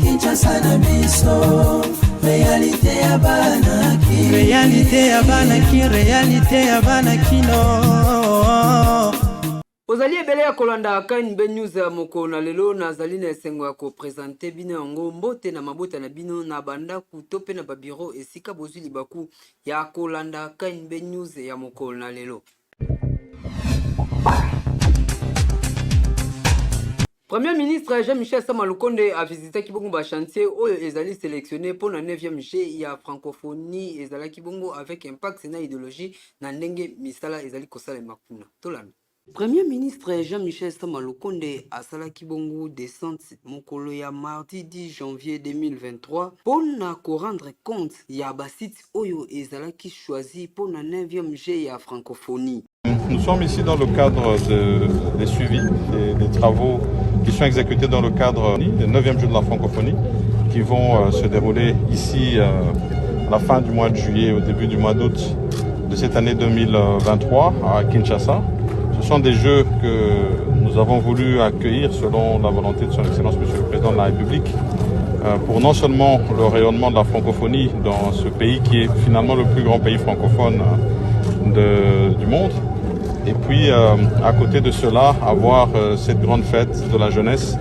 Kinshasa na biso, réalité ya banaki, réalité ya banaki, réalité ya banakino. Ozali ebele ya kolanda Kani Mbe News ya moko na lelo nazali na esengo ya kopresente bino yango mbote na mabota na bino na banda kutope na babiro esika bozwi libaku ya kolanda Kani Mbe News ya moko na lelo. Premier ministre Jean-Michel Sama Lukonde a visité Kibongo ba chantier oyo ezali sélectionné pour la 9e G ya francophonie ezala Kibongo avec impact na idéologie na ndenge misala ezali kosala makuna. Tolanda. Premier ministre Jean-Michel Sama Lukonde a sala Kibongo descente mokolo ya mardi 10 janvier 2023 pour na ko rendre compte ya basit oyo ezala ki choisi pour la 9e G ya francophonie. Nous sommes ici dans le cadre des suivis, des travaux qui sont exécutés dans le cadre des 9e Jeux de la francophonie qui vont se dérouler ici à la fin du mois de juillet, au début du mois d'août de cette année 2023 à Kinshasa. Ce sont des jeux que nous avons voulu accueillir selon la volonté de son Excellence Monsieur le Président de la République pour non seulement le rayonnement de la francophonie dans ce pays qui est finalement le plus grand pays francophone du monde, et puis à côté de cela avoir cette grande fête de la jeunesse,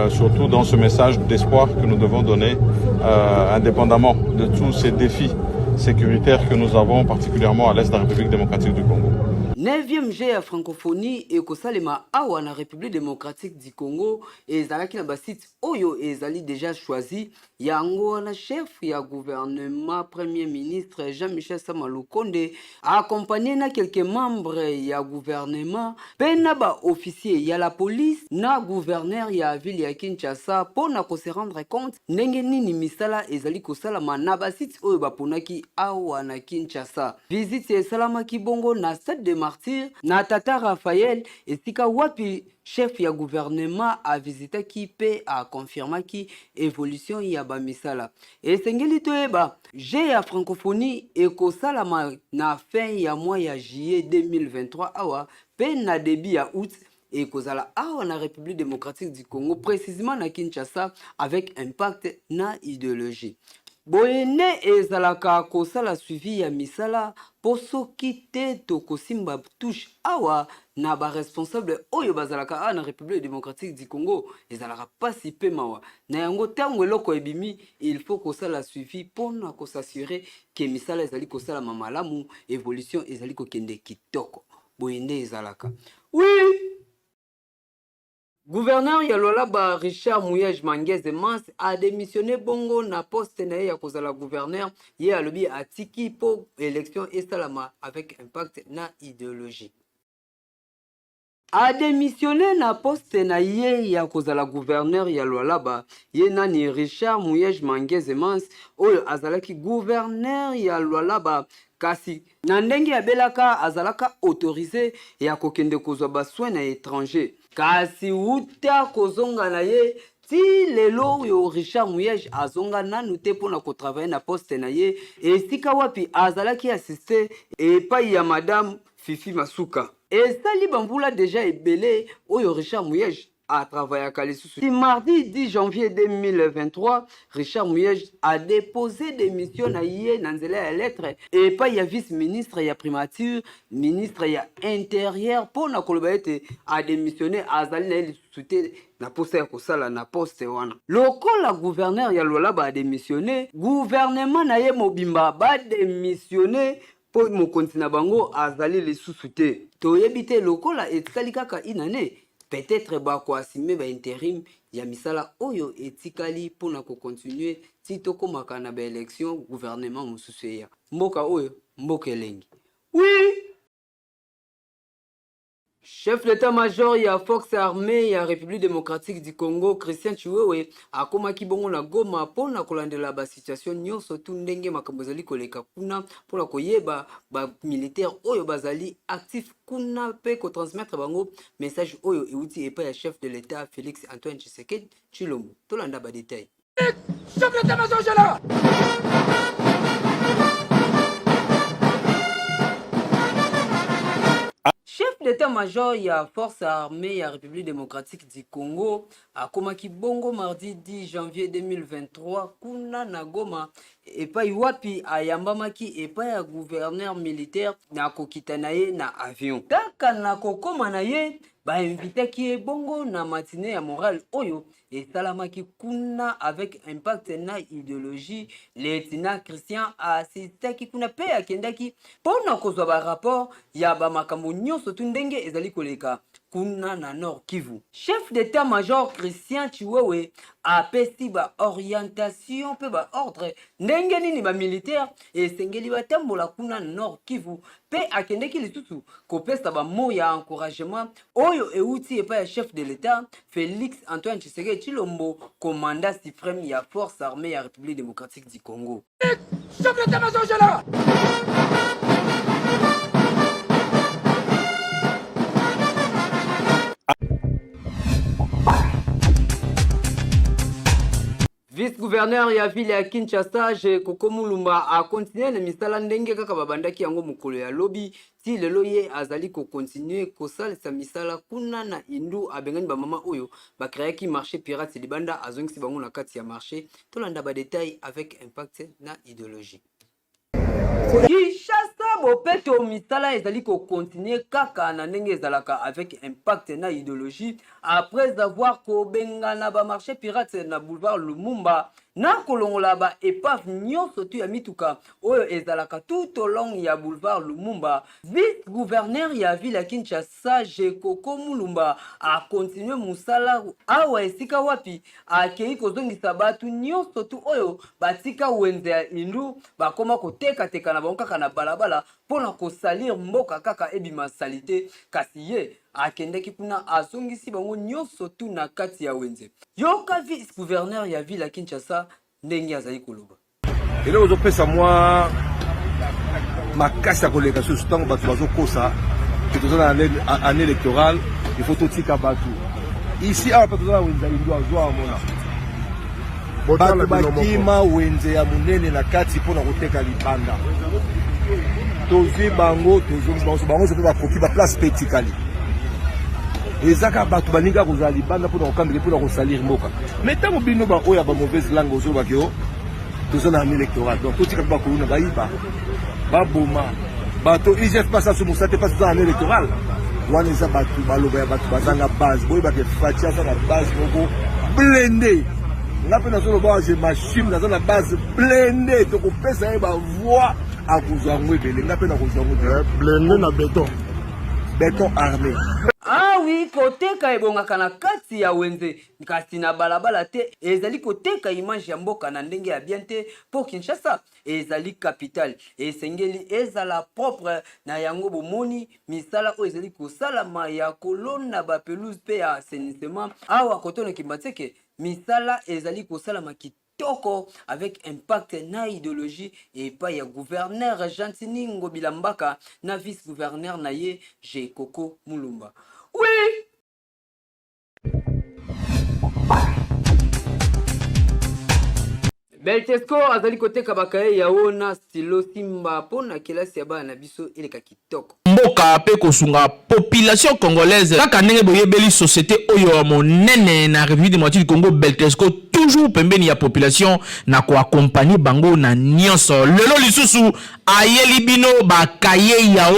surtout dans ce message d'espoir que nous devons donner indépendamment de tous ces défis sécuritaires que nous avons particulièrement à l'est de la République démocratique du Congo. 9e G ya francophonie ekosalema awa na République démocratique du Congo ezalaki na basit oyo ezali déjà choisi yango na chef ya gouvernement premier ministre Jean-Michel Sama Lukonde accompagné na quelques membres ya gouvernement pena ba officier ya la police na gouverneur ya ville ya Kinshasa pona ko se rendre compte ndenge nini misala ezali kosalama na basit oyo baponaki awa na Kinshasa. Visite esalama Kibongo na stade de Martyr na Tata Raphaël esika wapi chef ya gouvernement a visité ki pe a confirmé ki évolution ya ba misala. Esengeli toyeba G ya francophonie ekosalama na fin ya mois ya juillet 2023 awa pe na début ya août et kozala awa na République démocratique du Congo précisément na Kinshasa avec impact na idéologie. Boyene ezalaka kosala suivi ya misala poso kite to kosimba touche awa na ba responsable oyo bazalaka awa na République démocratique du Congo ezalaka pasi pe mawa na yango tango eloko ebimi il faut kosala suivi pona ko s'assurer que misala ezali kosala mamalamu évolution ezali kokende kitoko boyende ezalaka. Oui. Gouverneur ya Lualaba Richard Muyej Manguese Mans a démissionné bongo na poste na ya kozala gouverneur ye alobi atiki po élection esalama avec impact na idéologie. A démissionné na poste na ye ya kozala gouverneur ya Lualaba ye nani Richard Muyej Manguese Mans oyo azalaki gouverneur ya Lualaba kasi na ndenge ya belaka azalaka autorisé ya kokende kozwa baswe na étranger kasi uta kozonga na ye ti lelo yo Richard Muyej azonga nanu te pona ko travailler na poste na ye esika wapi azalaki assisté epai ya madame Fifi Masuka esali bambula déjà ebele oyo Richard Muyej a travaillé à Kalisoussou. Mardi 10 janvier 2023, Richard Muyej a déposé des missions à Yé Nanzela à lettre et pas y a vice-ministre, il y a primature, ministre, il y a intérieur pour na kolobaete a démissionné à Zalina soutien na poste ya kosala na poste wana. Loko la gouverneur ya Lualaba a démissionné, gouvernement na ye mobimba ba démissionné pour mon continent bango azali les sous-souté. Toyebite loko la etikali kaka inane. Peut-être ba ko asime ba intérim ya misala oyo etikali pona ko continuer tito komaka na ba élection gouvernement mususu ya mboka oyo mboka elengi. Oui. Chef d'état-major ya Force armée ya République démocratique du Congo Christian Chiwewe akomaki bongo na Goma pona kolandela ba situation nyonso tu ndenge makambo zali koleka kuna pona koyeba ba militaire oyo bazali actif kuna pe ko transmettre bango message oyo euti epa ya chef de l'état Félix Antoine Tshisekedi Tshilombo tolanda ba détail. Chef d'état-major là. d'état-major ya force armée ya République démocratique du Congo akomaki bongo mardi 10 janvier 2023 kuna na Goma epai wapi ayambamaki epai ya gouverneur militaire na kokita na ye na avion. Kaka na kokoma na ye bainvitaki ye bongo na matinée ya morale oyo esalamaki kuna avec impact na idéologie. Lieutenant Christian asistaki kuna pe akendaki pona kozwa ba rapport ya ba makambo nyonso tu ndenge ezali koleka kuna na Nord Kivu. Chef d'état-major Christian Chiwewe apesi ba orientation pe ba ordre ndenge nini ba militaire esengeli batambola kuna na Nord Kivu pe akendeki lisusu kopesa ba mo ya encouragement oyo euti epa ya chef de l'état Félix Antoine Tshisekedi Tshilombo, commandant suprême ya force armée ya République démocratique du Congo. Chef d'état-major général. Vice-gouverneur ya ville ya Kinshasa Koko Mulumba a continué le misala ndenge kaka babandaki yango mukolo ya lobi ti lelo ye azali ko continuer kosalisa misala kuna na indu abengani ba mama oyo ba créaki marché pirate libanda azongisi bango na kati ya marché tolanda ba détail avec impact na idéologie. Kinshasa bopeto misala ezali ko continuer kaka na ndenge ezalaka avec impact na idéologie après avoir ko bengana ba marché pirate na boulevard Lumumba na kolongola ba épave nyonso tu ya mituka oyo ezalaka tout au long ya boulevard Lumumba. Vice-gouverneur ya ville ya Kinshasa Koko Mulumba a continué musala awa esika wapi akei kozongisa batu nyonso tu oyo batika wenze ya indu bakoma koteka teka na bango kaka na balabala pona kosalir mboka kaka ebima salite kasi ye akendeki kuna azongisi bango nyonso tu na kati ya wenze. Yoka vice-gouverneur ya ville ya Kinshasa ndenge azali koloba. Eloko ozopesa mwa makasi ya koleka susu ntango bato bazokosa ke toza na année électorale il faut totika bato ici awa mpe toza na wenze ya indu azwa amona bato bakima wenze ya monene na kati mpona koteka libanda tozwi bango tozongisi bango so bango so mpe bakoki baplace mpe etikali ezaka bato baninga kozala libanda mpona kokambela mpona kosalir mboka mais ntango bino baoyo ya bamauvaise langue ozolobaki o toza na année électorale donc totika mpe bakoluna bayiba baboma bato igf mpasa so mosala te mpasi toza na année électorale wana eza bato baloba ya bato bazanga base boyebaka faci aza na base moko blende nga mpe nazoloba age machine naza na base blende tokopesa ye bavoi akozwa yango ebele nga mpe nakozwa yango blende na beton armé. Ah oui, koteka ebongaka na kati ya wenze kasi na balabala te ezali koteka image ya mboka na ndenge ya bien te pour Kinshasa ezali capitale esengeli ezala propre na yango bomoni misala o ezali kosalama ya kolona ba pelouse pe ya assainissement awa kotona kimbateke misala ezali kosalama kitoko avec impact na idéologie et pas ya gouverneur Gentini Ngobila Mbaka na vice-gouverneur na ye Koko Mulumba. Oui. Beltesco azali koteka bakaye yaona stilo simba pona kelasi ya bana biso eleka kitoko. Mboka pe kosunga population congolaise kaka ndenge boyebeli société oyo monene na République démocratique du Congo Beltesco toujours pembeni ya population na ko accompagner bango na nyonso lelo lisusu ayeli bino bakaye yao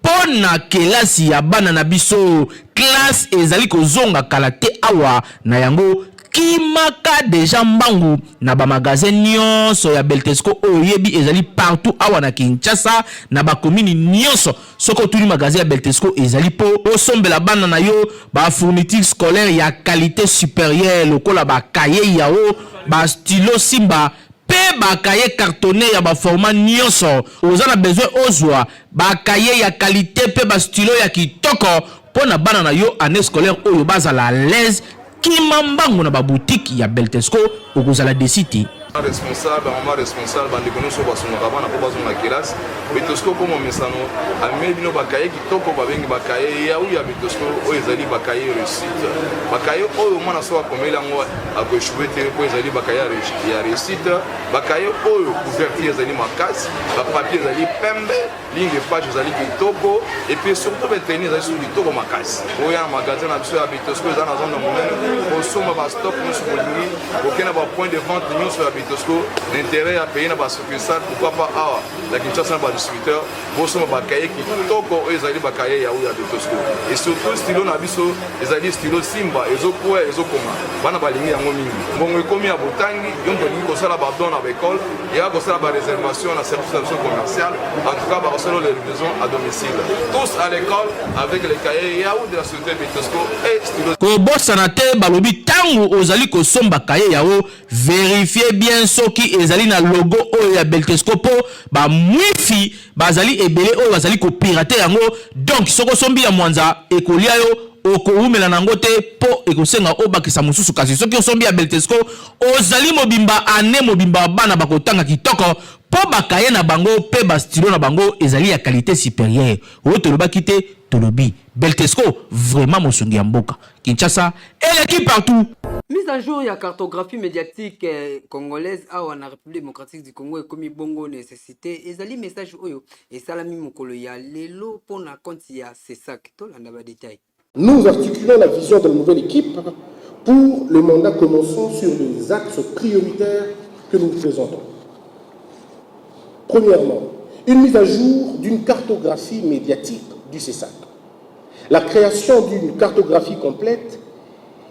pona kelasi ya bana na biso classe ezali kozonga kala te awa na yango kimaka deja mbangu na ba magasin nyonso ya Beltesco oyebi ezali partout awa na Kinshasa na ba commune nyonso soko tuni magasin ya Beltesco ezali po osombela bana na yo ba fourniture scolaire ya qualité supérieure lokola ba cahier yao ba stylo simba pe ba cahier cartonné ya ba format nyonso ozana besoin ozwa ba cahier ya qualité pe ba stylo ya kitoko pona bana na yo année scolaire oyo bazala à l'aise kimambango na ba boutique ya Beltesco okozala desiti responsable, maman responsable, bande kono so baso ngaba na po baso na classe. Betosco comme mesano, amé bino bakaye kitoko babengi bakaye ya uya betosco o ezali bakaye réussite. Bakaye o mwana so akomela ngo akoshube te po ezali bakaye ya réussite. Bakaye o couverture ezali makasi, ba papier ezali pembe, ligne page ezali kitoko et puis surtout beteni ezali sur kitoko makasi. O ya magasin na biso ya betosco ezana zone monene, o soma ba stock no so bolingi, o kena ba point de vente nyo so ya betosco, l'intérêt à payer na ba succursale pourquoi pas awa la Kinshasa ba distributeur, bo soma ba kaye kitoko o ezali ba kaye ya uya betosco. Et surtout stylo na biso ezali stylo Simba ezokwa ezokoma. Bana balingi yango mingi. Mbongo ekomi ya botangi, yonto lingi ko sala ba don na école, ya ko sala ba réservation na service commercial, en tout cas ba solo les livraisons à domicile. Tous à l'école avec les cahiers ya ou de la société betosco et stylo. Ko bossana te balobi tangu ozali ko somba kaye yao, vérifiez bien soki ezali na logo o ya Beltesco po ba mwifi bazali ebele o bazali ko pirater yango. Donc soko sombi ya mwanza ekolia yo oko umela nango te po ekosenga obakisa mususu kasi soki osombi ya Beltesco ozali mobimba ane mobimba bana bakotanga kitoko po bakaye na bango pe ba stylo na bango ezali ya qualité supérieure. O tolobaki te tolobi Beltesco vraiment mosungi ya mboka. Kinshasa et l'équipe partout. Mise à jour ya cartographie médiatique congolaise awa na République démocratique du Congo ekomi bongo nécessité ezali message oyo esalami mokolo ya lelo pona konti ya CESAC to landa ba détail. Nous articulons la vision de la nouvelle équipe pour le mandat commençant sur les axes prioritaires que nous présentons. Premièrement, une mise à jour d'une cartographie médiatique du CESAC. La création d'une cartographie complète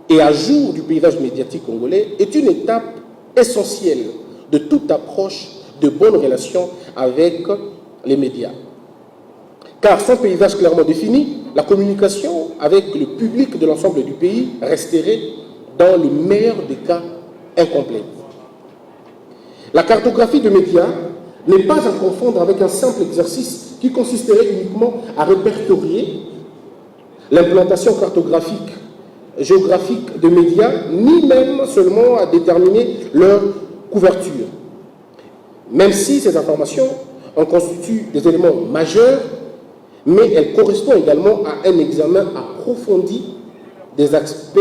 et à jour du paysage médiatique congolais est une étape essentielle de toute approche de bonnes relations avec les médias. Car sans paysage clairement défini, la communication avec le public de l'ensemble du pays resterait, dans le meilleur des cas, incomplète. La cartographie de médias n'est pas à confondre avec un simple exercice qui consisterait uniquement à répertorier l'implantation cartographique, géographique de médias, ni même seulement à déterminer leur couverture. Même si ces informations en constituent des éléments majeurs, mais elles correspondent également à un examen approfondi des aspects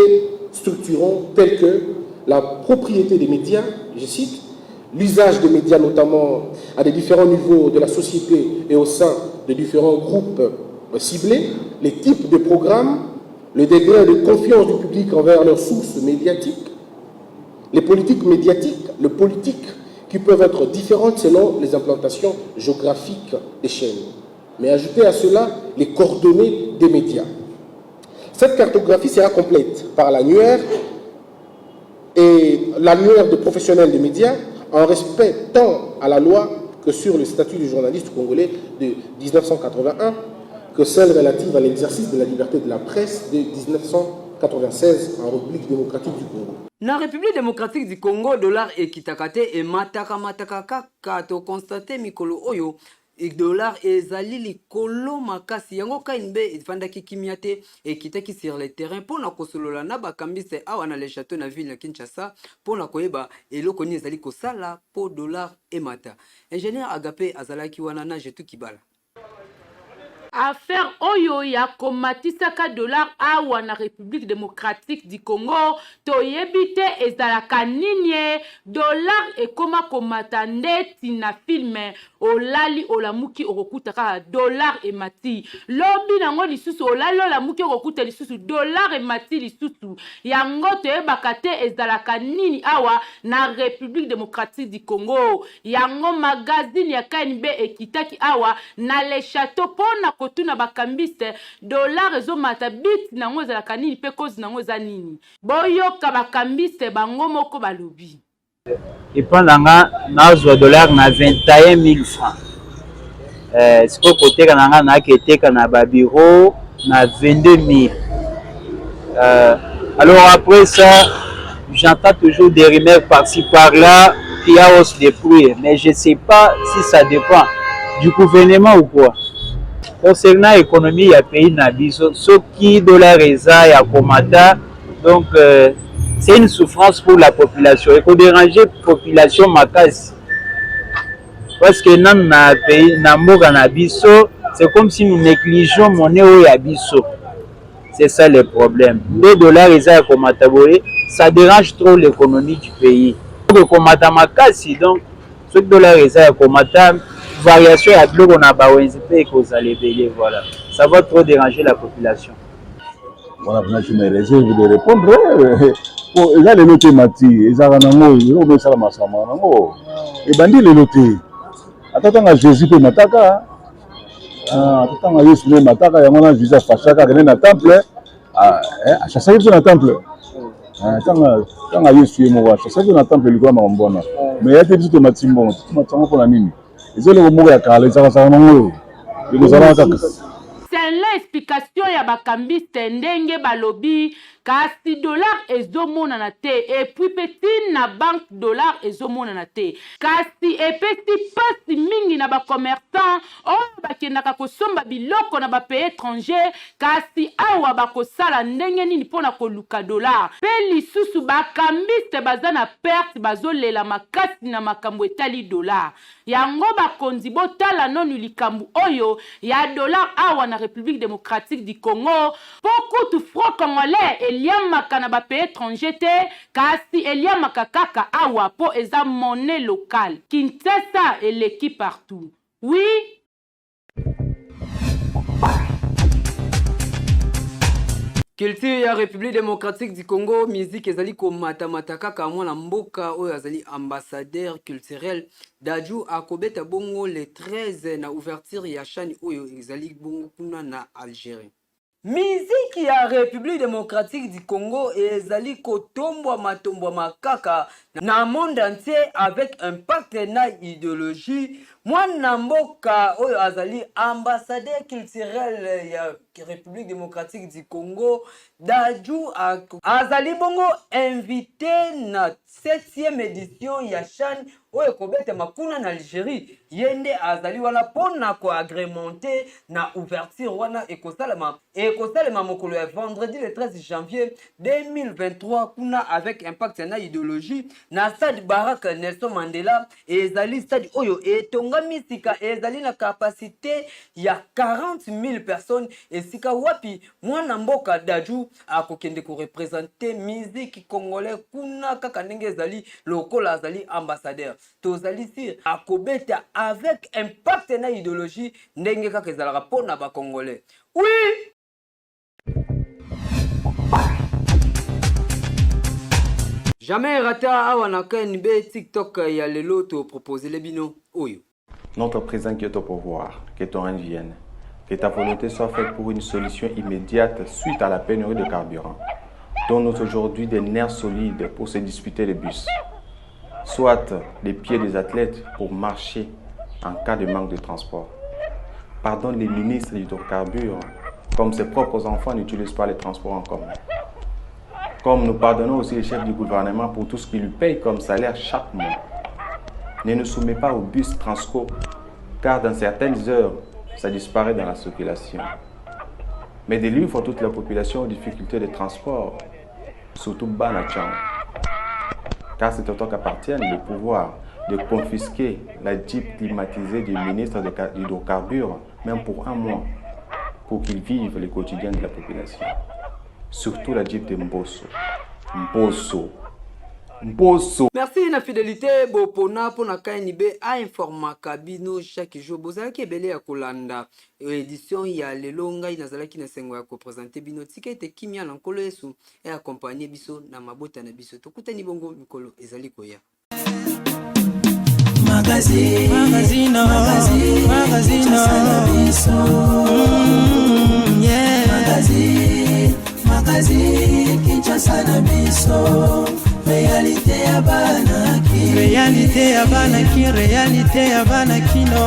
structurants tels que la propriété des médias, je cite, l'usage des médias notamment à des différents niveaux de la société et au sein de différents groupes ciblés, les types de programmes, le degré de confiance du public envers leurs sources médiatiques, les politiques médiatiques, les politiques qui peuvent être différentes selon les implantations géographiques des chaînes. Mais ajoutez à cela les coordonnées des médias. Cette cartographie sera complète par l'annuaire et l'annuaire de professionnels des médias en respect tant à la loi que sur le statut du journaliste congolais de 1981 que celle relative à l'exercice de la liberté de la presse de 1996 en République démocratique du Congo. Na République démocratique du Congo, dollar et kitakate et mataka kaka to constater mikolo oyo et dollar et zali likolo makasi yango kainbe ifandaki kimiate et kitaki sur le terrain pour na kosolola na bakambise awa na le château na ville na Kinshasa pour na koyeba eloko ni zali kosala po dollar et mata. Ingénieur Agapé azalaki wana na jetu kibala. Affaire oyo ya komatisaka dollar awa na République démocratique du Congo toyebite ezalaka nini dollar ekoma komata ndeti na filme olali olamuki okokutaka dollar emati lobi nango lisusu olali olamuki okokuta lisusu dollar emati lisusu yango toyebaka te ezalaka nini awa na République démocratique du Congo yango magazine ya KNB ekitaki awa na le château pona kotuna bakambiste dollar ezomata bit nango ezalaka nini pe cause nango eza nini boyoka bakambiste bango moko balobi ipandanga nazwa dollar na 21 000 francs siko koteka nanga na keteka na ba bureau na 22 000 alors après ça j'entends toujours des rumeurs par-ci par-là qu'il y a hausse des prix mais je sais pas si ça dépend du gouvernement ou quoi. Concernant l'économie, il y a pays na biso, ce qui dollar eza ya komata, donc c'est une souffrance pour la population. Et qu'on déranger la population makasi. Parce que dans le pays, dans le Bisso, c'est comme si nous négligeons monnaie au Yabiso. C'est ça le problème. Les dollars, ça dérange trop l'économie du pays. Donc, ce dollar, variation à l'eau, on a voilà. Ça va trop déranger la population. Voilà, je me réserve de répondre. Il y a les lotés mati, il y a les lotés. Attends, Jésus peut m'attaquer. Attends, Jésus peut m'attaquer. Il y a un Jésus à Fachaka, qui est dans le temple. À chaque dans le temple. Attends, Jésus est mort. À chaque dans le temple, il y a un bon. Mais il y a des petits tomates bons. Pour la mine. Ils ont le mot à Carle, ils ont c'est l'explication ya bakambiste ndenge balobi kasi dollar ezomonana te et puis petit na banque dollar ezomonana te kasi epesi pasi mingi na commerçant oyo bakendaka kosomba biloko na pays étranger kasi awa bakosala ndenge nini mpona koluka dollar pe lisusu bakambiste baza na perte bazolela makasi na makambo etali dollar yango bakonzi botala nonu likambu oyo ya dollar awa na République démocratique du Congo beaucoup de francs congolais eliamaka na pays étranger te kasi eliamaka kaka awa po eza monnaie locale Kinshasa et l'équipe partout oui. Culture ya République démocratique du Congo, musique ezali ko matamata kaka mwana mboka oyo azali ambassadeur culturel Dadju akobeta bongo le 13 na ouverture ya chani oyo ezali bongo kuna na Algérie. Musique ya République démocratique du Congo ezali kotombwa matombwa makaka na monde entier avec un pacte na idéologie mwana mboka oyo azali ambassadeur culturel ya République démocratique du Congo Dadju azali bongo invité na 7e édition ya CHAN oyo kobeta makuna na Algérie yende azali wana pona ko agrémenté na ouverture wana ekosalema mokolo ya vendredi le 13 janvier 2023 kuna avec impact na idéologie na stade Barak Nelson Mandela ezali stade oyo etonga misika ezali na capacité ya 40 000 personnes esika wapi mwana mboka Dadju akokende ko représenter musique congolais kuna kaka ndenge ezali lokola azali ambassadeur tozali sir akobeta avec impact na idéologie ndenge kaka ezalaka pona ba congolais oui. Jamais rata awa na KNB TikTok ya lelo to proposer les bino oyo. Notre président qui est au pouvoir, que ton règne vienne, que ta volonté soit faite pour une solution immédiate suite à la pénurie de carburant. Donne-nous aujourd'hui des nerfs solides pour se disputer les bus, soit les pieds des athlètes pour marcher en cas de manque de transport. Pardonne les ministres d'hydrocarbures, comme ses propres enfants n'utilisent pas les transports en commun. Comme nous pardonnons aussi les chefs du gouvernement pour tout ce qu'ils lui payent comme salaire chaque mois. Ne nous soumets pas au bus Transco, car dans certaines heures, ça disparaît dans la circulation. Mais délivre toute la population aux difficultés de transport, surtout Banachang. Car c'est à toi qu'appartient le pouvoir de confisquer la Jeep climatisée du ministre de l'hydrocarbure, même pour un mois, pour qu'ils vivent le quotidien de la population. Surtout la Jeep de Mbosso. Merci na fidélité bopona pona KNB a informa kabino chaque jour bozalaki ebele ya kolanda édition ya lelo ngai nazalaki na sengo ya ko présenter bino tika ete kimia na nkolo Yesu et accompagner biso na mabota na biso tokutani bongo mikolo ezali koya Magazino Magazine Kinshasa na biso réalité ya bana ki réalité ya bana kino